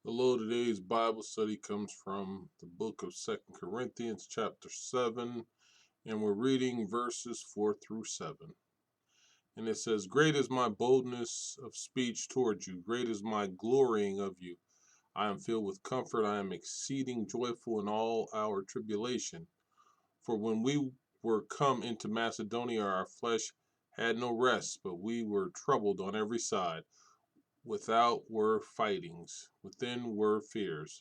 Hello, today's Bible study comes from the book of 2 Corinthians, chapter 7, and we're reading verses 4 through 7. And it says, "Great is my boldness of speech toward you, great is my glorying of you. I am filled with comfort, I am exceeding joyful in all our tribulation. For when we were come into Macedonia, our flesh had no rest, but we were troubled on every side. Without were fightings, within were fears.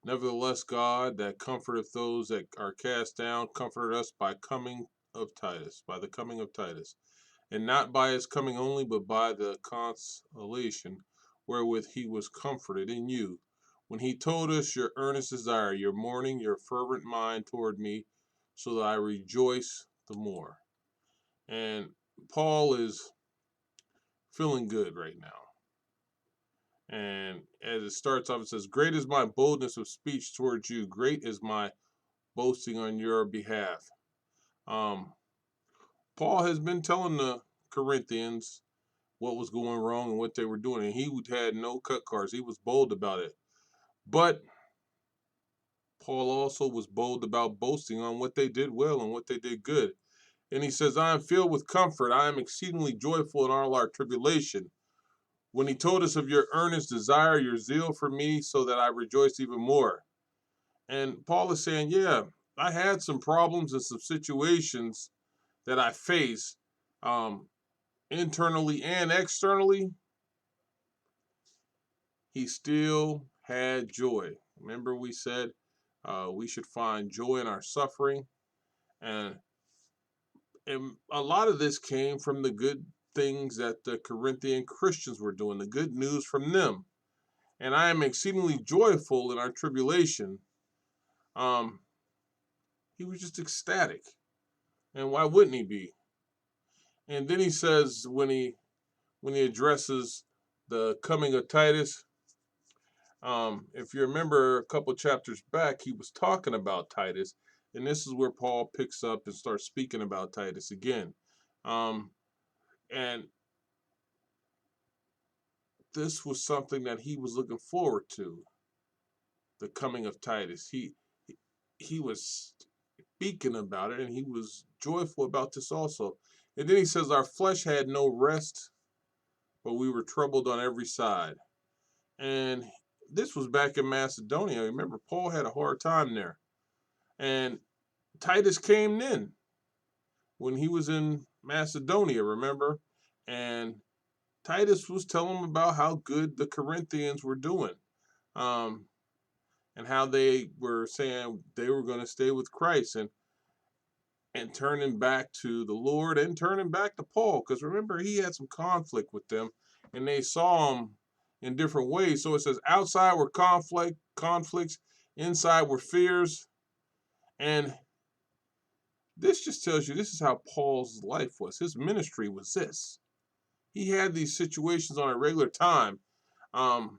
Nevertheless, God, that comforteth those that are cast down, comforted us by the coming of Titus, and not by his coming only, but by the consolation wherewith he was comforted in you, when he told us your earnest desire, your mourning, your fervent mind toward me, so that I rejoice the more." And Paul is feeling good right now. And as it starts off, it says, "Great is my boldness of speech towards you. Great is my boasting on your behalf." Um, Paul has been telling the Corinthians what was going wrong and what they were doing, and he had no cut cards. He was bold about it. But Paul also was bold about boasting on what they did well and what they did good. And he says, "I am filled with comfort. I am exceedingly joyful in all our tribulation. When he told us of your earnest desire, your zeal for me, so that I rejoice even more." And Paul is saying, yeah, I had some problems and some situations that I face, um, internally and externally. He still had joy. Remember, we said we should find joy in our suffering. And, and a lot of this came from the good things that the Corinthian Christians were doing, the good news from them. And I am exceedingly joyful in our tribulation. Um, he was just ecstatic. And why wouldn't he be? And then he says when he addresses the coming of Titus, if you remember a couple chapters back, he was talking about Titus, and this is where Paul picks up and starts speaking about Titus again. And this was something that he was looking forward to, the coming of Titus. He was speaking about it, and he was joyful about this also. And then he says, "Our flesh had no rest, but we were troubled on every side." And this was back in Macedonia. Remember, Paul had a hard time there. And Titus came in when he was in Macedonia, remember? And Titus was telling him about how good the Corinthians were doing, um, and how they were saying they were going to stay with Christ and turning back to the Lord and turning back to Paul. Because remember, he had some conflict with them, and they saw him in different ways. So it says outside were conflicts, inside were fears, and this just tells you this is how Paul's life was. His ministry was this. He had these situations on a regular time. Um,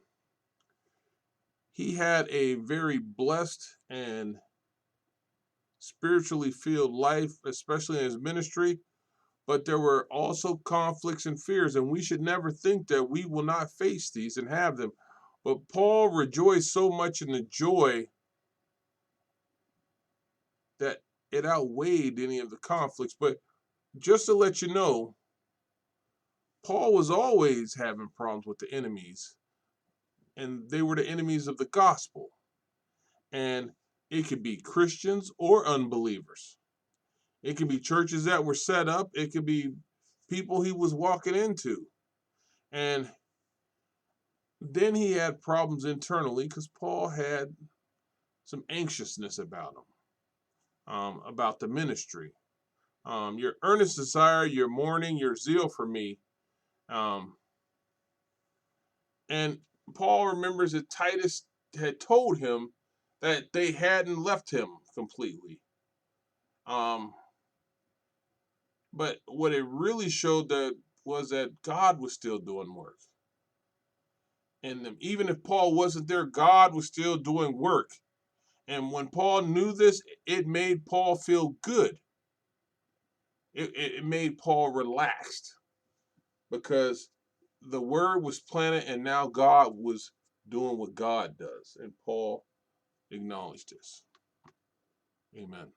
he had a very blessed and spiritually filled life, especially in his ministry. But there were also conflicts and fears, and we should never think that we will not face these and have them. But Paul rejoiced so much in the joy that it outweighed any of the conflicts. But just to let you know, Paul was always having problems with the enemies, and they were the enemies of the gospel. And it could be Christians or unbelievers. It could be churches that were set up. It could be people he was walking into. And then he had problems internally because Paul had some anxiousness about him, about the ministry. Your earnest desire, your mourning, your zeal for me. Um, and Paul remembers that Titus had told him that they hadn't left him completely. Um, but what it really showed that was that God was still doing work. And even if Paul wasn't there, God was still doing work. And when Paul knew this, it made Paul feel good. It made Paul relaxed because the word was planted and now God was doing what God does. And Paul acknowledged this. Amen.